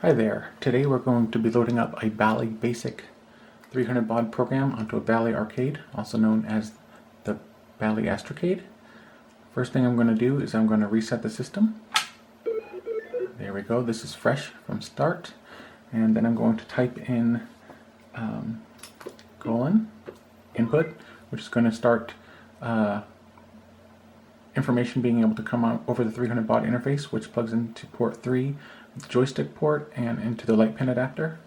Hi there. Today we're going to be loading up a Bally basic 300 baud program onto a Bally Arcade, also known as the Bally Astrocade. First thing I'm going to do is I'm going to reset the system. There we go. This is fresh from start. And then I'm going to type in colon input, which is going to start information being able to come out over the 300 baud interface, which plugs into port 3, the joystick port, and into the light pin adapter.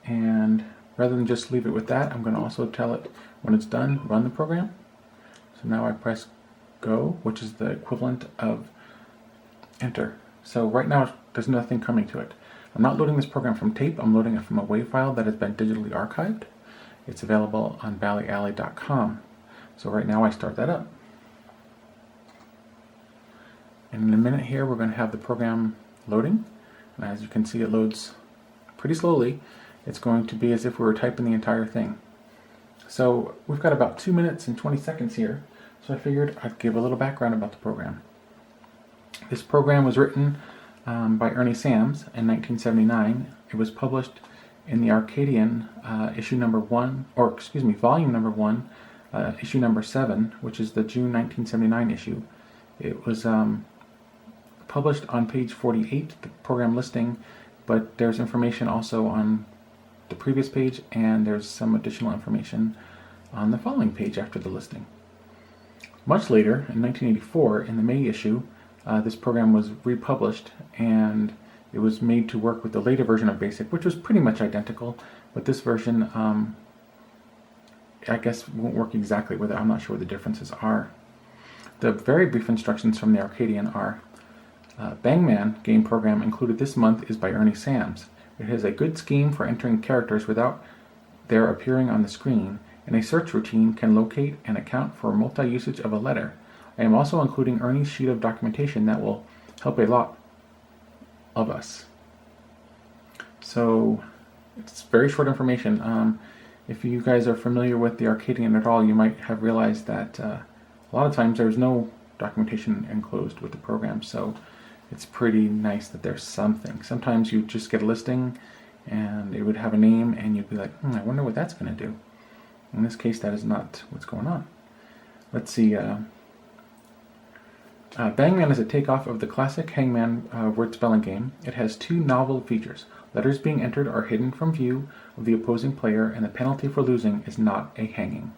And rather than just leave it with that, I'm going to also tell it when it's done, run the program. So now I press go, which is the equivalent of enter. So right now there's nothing coming to it. I'm not loading this program from tape, I'm loading it from a WAV file that has been digitally archived. It's available on ballyalley.com. So right now I start that up. And in a minute here we're going to have the program loading. And as you can see, it loads pretty slowly. It's going to be as if we were typing the entire thing. So we've got about 2 minutes and 20 seconds here. So I figured I'd give a little background about the program. This program was written by Ernie Sams in 1979. It was published in the Arcadian volume number 1, issue number 7, which is the June 1979 issue. It was published on page 48, the program listing, but there's information also on the previous page, and there's some additional information on the following page after the listing. Much later, in 1984, in the May issue, this program was republished, and it was made to work with the later version of BASIC, which was pretty much identical, but this version, I guess, won't work exactly with it. I'm not sure what the differences are. The very brief instructions from the Arcadian are, Bangman game program included this month is by Ernie Sams. It has a good scheme for entering characters without their appearing on the screen, and a search routine can locate and account for multi-usage of a letter. I am also including Ernie's sheet of documentation that will help a lot of us. So it's very short information. If you guys are familiar with the Arcadian at all, you might have realized that a lot of times there's no documentation enclosed with the program, so it's pretty nice that there's something. Sometimes you just get a listing and it would have a name and you'd be like, I wonder what that's going to do. In this case, that is not what's going on. Let's see. Bangman is a takeoff of the classic Hangman word spelling game. It has two novel features. Letters being entered are hidden from view of the opposing player, and the penalty for losing is not a hanging.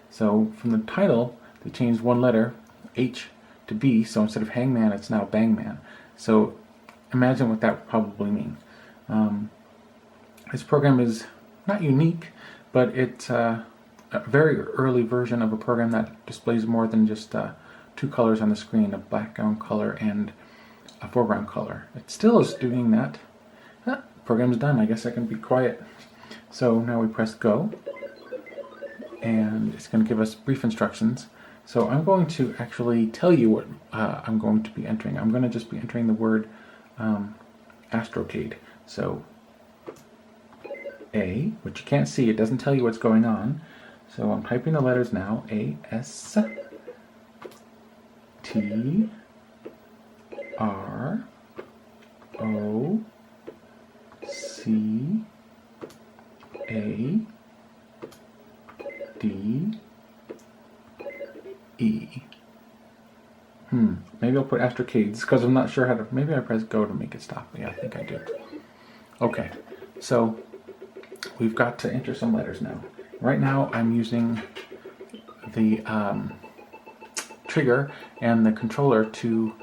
So from the title, they changed one letter, H, to B, so instead of Hangman, it's now Bangman. So imagine what that would probably mean. This program is not unique, but it's a very early version of a program that displays more than just two colors on the screen, a background color and a foreground color. It still is doing that. Program's done. I guess I can be quiet. So now we press go, and it's going to give us brief instructions. So I'm going to actually tell you what I'm going to be entering. I'm going to just be entering the word Astrocade. So A, which you can't see, it doesn't tell you what's going on. So I'm typing the letters now. A, S, T, R, O, C, A, D, E. Maybe I'll put Astrocades because I'm not sure how to. Maybe I press go to make it stop. Yeah, I think I do. Okay, so we've got to enter some letters now. Right now I'm using the trigger and the controller to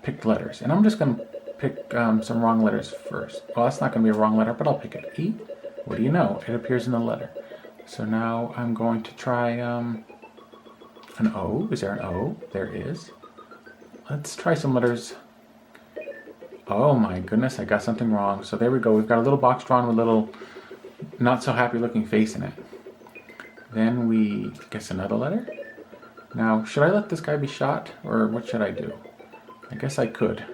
pick the letters, and I'm just going to pick some wrong letters first. Well, that's not going to be a wrong letter, but I'll pick it. E. What do you know? It appears in the letter. So now I'm going to try an O. Is there an O? There is. Let's try some letters. Oh my goodness, I got something wrong. So there we go. We've got a little box drawn with a little not so happy looking face in it. Then we guess another letter. Now, should I let this guy be shot, or what should I do? I guess I could.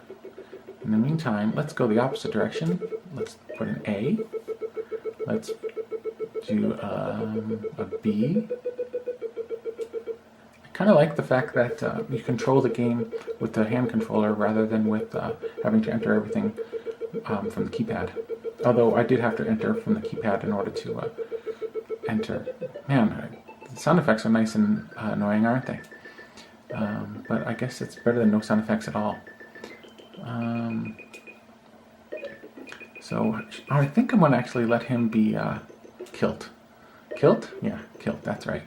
In the meantime, let's go the opposite direction. Let's put an A. Let's do a B. kind of like the fact that you control the game with the hand controller rather than with having to enter everything from the keypad. Although I did have to enter from the keypad in order to enter. Man, the sound effects are nice and annoying, aren't they? But I guess it's better than no sound effects at all. So I think I'm going to actually let him be kilt. Kilt? Yeah, kilt, that's right.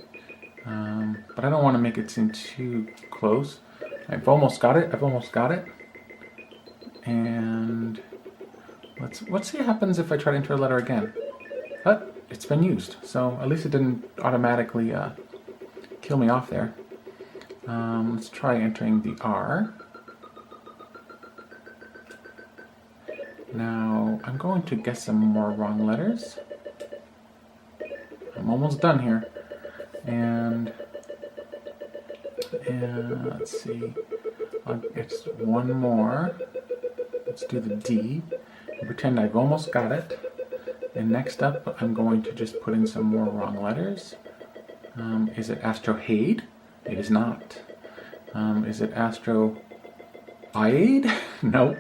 But I don't want to make it seem too close. I've almost got it. And let's see what happens if I try to enter a letter again. But it's been used, so at least it didn't automatically kill me off there. Let's try entering the R. Now I'm going to guess some more wrong letters. I'm almost done here. And let's see. It's one more. Let's do the D. Pretend I've almost got it. And next up, I'm going to just put in some more wrong letters. Is it Astrocade? It is not. Is it Astrocade? Nope.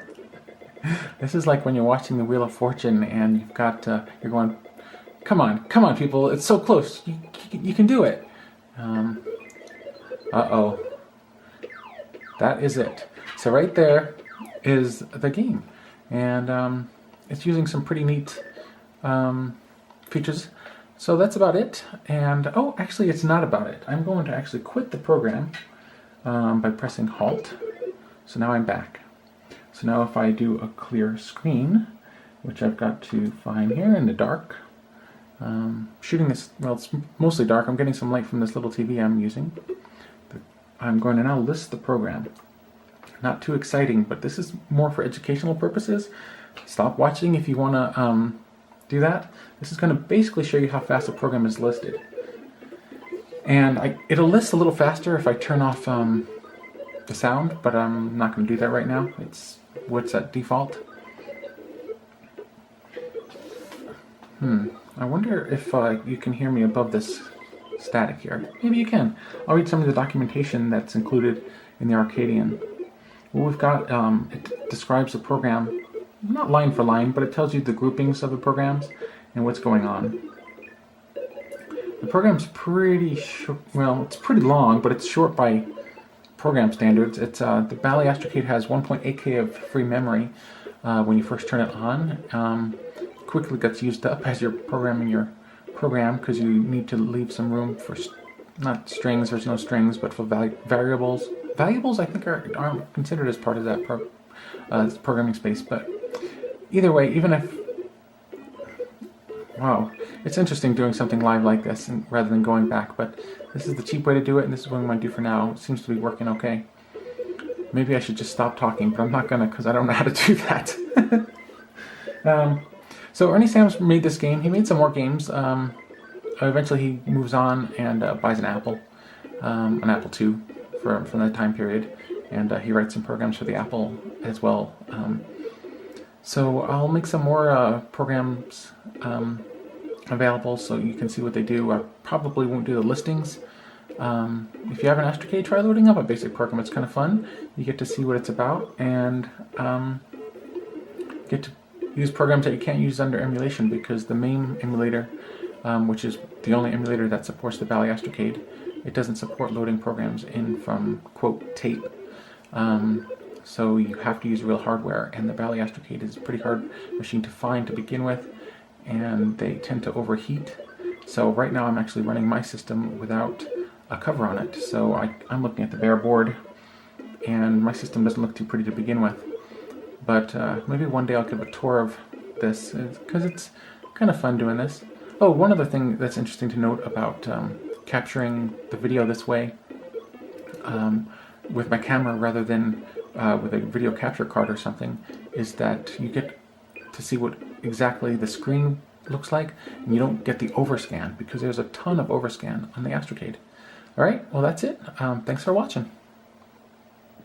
This is like when you're watching the Wheel of Fortune and you've got, you're going, come on people, it's so close, you can do it. Uh-oh. That is it. So right there is the game. And it's using some pretty neat features. So that's about it. And, oh, actually it's not about it. I'm going to actually quit the program by pressing Halt. So now I'm back. So now if I do a clear screen, which I've got to find here in the dark, shooting this, well, it's mostly dark. I'm getting some light from this little TV I'm using. I'm going to now list the program. Not too exciting, but this is more for educational purposes. Stop watching if you want to do that. This is going to basically show you how fast the program is listed. And it'll list a little faster if I turn off the sound, but I'm not going to do that right now. It's what's at default. I wonder if you can hear me above this static here. Maybe you can. I'll read some of the documentation that's included in the Arcadian. What we've got, it describes the program, not line for line, but it tells you the groupings of the programs and what's going on. The program's pretty short, well, it's pretty long, but it's short by program standards. It's the Bally Astrocade has 1.8K of free memory when you first turn it on. Quickly gets used up as you're programming your program because you need to leave some room for not strings, there's no strings, but for variables. Variables I think aren't considered as part of that programming space, but either way, even if, wow, it's interesting doing something live like this rather than going back, but this is the cheap way to do it, and this is what I'm going to do for now. It seems to be working okay. Maybe I should just stop talking, but I'm not going to because I don't know how to do that. So Ernie Sams made this game. He made some more games. Eventually he moves on and buys an Apple II from that time period, and he writes some programs for the Apple as well. So I'll make some more programs available so you can see what they do. I probably won't do the listings. If you have an Astrocade, try loading up a basic program. It's kind of fun. You get to see what it's about and get to use programs that you can't use under emulation because the main emulator, which is the only emulator that supports the Bally Astrocade, it doesn't support loading programs in from, quote, tape. So you have to use real hardware, and the Bally Astrocade is a pretty hard machine to find to begin with, and they tend to overheat. So right now I'm actually running my system without a cover on it. So I'm looking at the bare board, and my system doesn't look too pretty to begin with. But maybe one day I'll give a tour of this, because it's kind of fun doing this. Oh, one other thing that's interesting to note about capturing the video this way with my camera rather than with a video capture card or something is that you get to see what exactly the screen looks like, and you don't get the overscan because there's a ton of overscan on the Astrocade. Alright, well that's it. Thanks for watching.